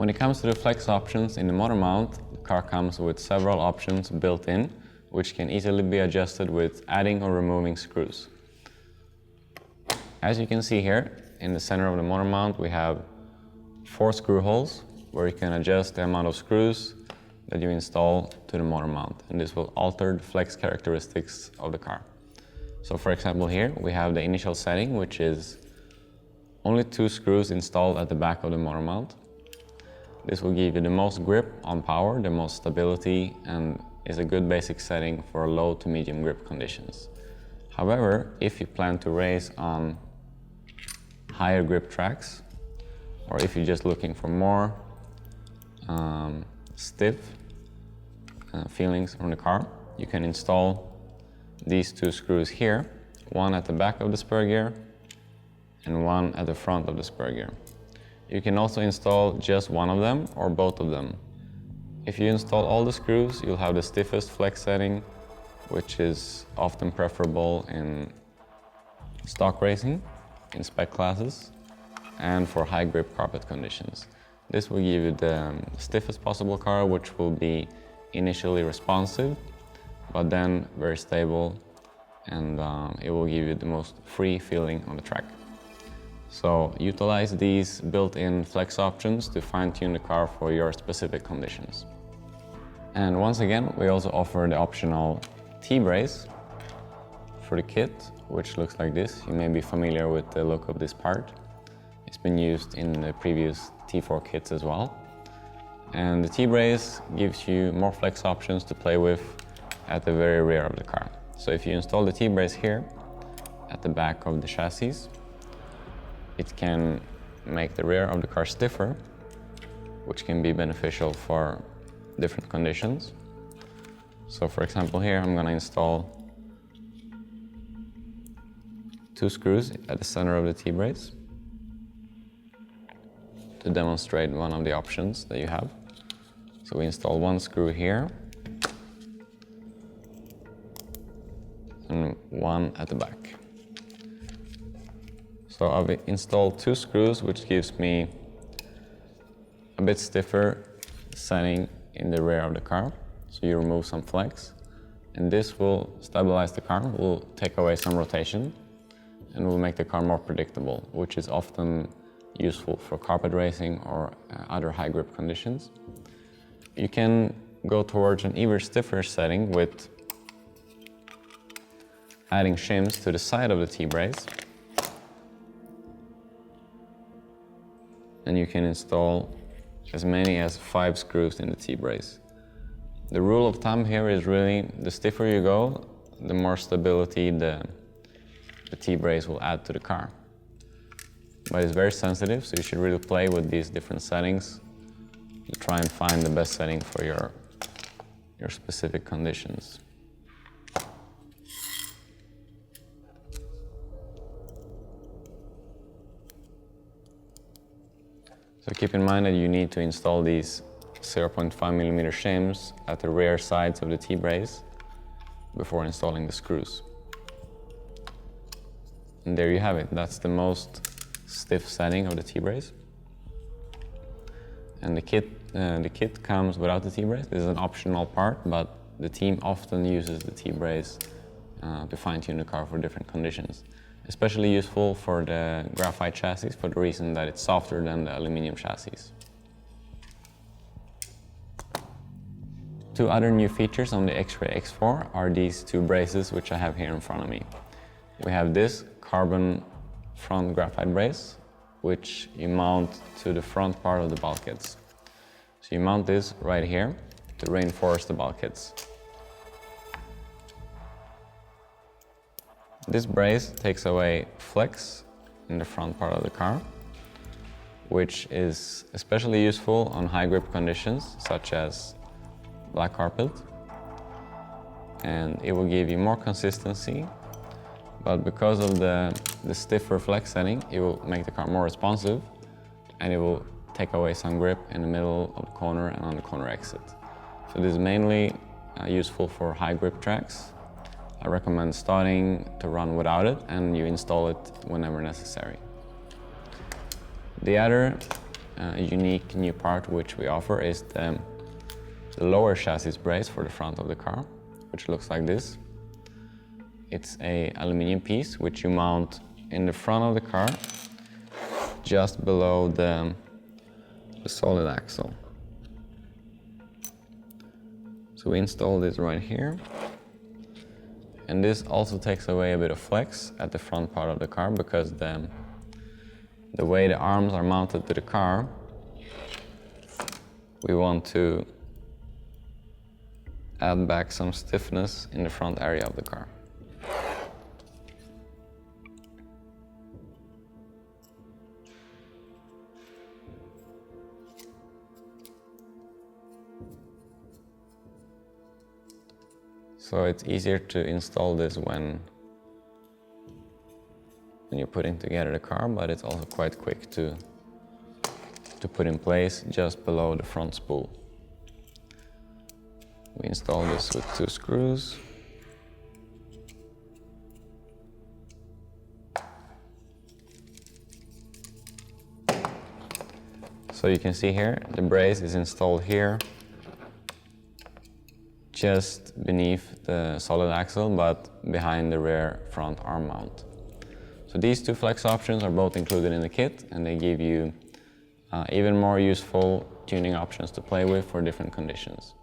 When it comes to the flex options in the motor mount, the car comes with several options built in, which can easily be adjusted with adding or removing screws. As you can see here, in the center of the motor mount we have 4 screw holes where you can adjust the amount of screws that you install to the motor mount, and this will alter the flex characteristics of the car. So for example here we have the initial setting, which is only 2 screws installed at the back of the motor mount. This will give you the most grip on power, the most stability, and is a good basic setting for low to medium grip conditions. However, if you plan to race on higher grip tracks, or if you're just looking for more stiff feelings from the car, you can install these 2 screws here, one at the back of the spur gear and one at the front of the spur gear. You can also install just one of them or both of them. If you install all the screws, you'll have the stiffest flex setting, which is often preferable in stock racing, in spec classes, and for high grip carpet conditions. This will give you the stiffest possible car, which will be initially responsive, but then very stable, and it will give you the most free feeling on the track. So utilize these built-in flex options to fine-tune the car for your specific conditions. And once again, we also offer the optional Tbrace for the kit, which looks like this. You may be familiar with the look of this part. It's been used in the previous T4 kits as well. And the Tbrace gives you more flex options to play with at the very rear of the car. So if you install the Tbrace here at the back of the chassis, it can make the rear of the car stiffer, which can be beneficial for different conditions. So for example here I'm going to install 2 screws at the center of the Tbrace to demonstrate one of the options that you have. So we install 1 screw here and 1 at the back. So I've installed 2 screws, which gives me a bit stiffer setting in the rear of the car. So you remove some flex, and this will stabilize the car, will take away some rotation, and will make the car more predictable, which is often useful for carpet racing or other high grip conditions. You can go towards an even stiffer setting with adding shims to the side of the Tbrace. And you can install as many as 5 screws in the Tbrace. The rule of thumb here is really the stiffer you go, the more stability the Tbrace will add to the car. But it's very sensitive, so you should really play with these different settings to try and find the best setting for your specific conditions. So keep in mind that you need to install these 0.5mm shims at the rear sides of the Tbrace before installing the screws. And there you have it. That's the most stiff setting of the Tbrace. And the kit comes without the Tbrace. This is an optional part, but the team often uses the Tbrace to fine-tune the car for different conditions. Especially useful for the graphite chassis for the reason that it's softer than the aluminum chassis. 2 other new features on the XRAY X4 are these 2 braces which I have here in front of me. We have this carbon front graphite brace, which you mount to the front part of the bulkheads. So you mount this right here to reinforce the bulkheads. This brace takes away flex in the front part of the car, which is especially useful on high grip conditions such as black carpet, and it will give you more consistency, but because of the stiffer flex setting, it will make the car more responsive, and it will take away some grip in the middle of the corner and on the corner exit. So this is mainly useful for high grip tracks. I recommend starting to run without it, and you install it whenever necessary. The other unique new part which we offer is the lower chassis brace for the front of the car, which looks like this. It's an aluminum piece which you mount in the front of the car, just below the solid axle. So we install this right here. And this also takes away a bit of flex at the front part of the car, because the way the arms are mounted to the car, we want to add back some stiffness in the front area of the car. So it's easier to install this when you're putting together the car, but it's also quite quick to put in place just below the front spool. We install this with 2 screws. So you can see here, the brace is installed here, just beneath the solid axle, but behind the rear front arm mount. So these 2 flex options are both included in the kit, and they give you even more useful tuning options to play with for different conditions.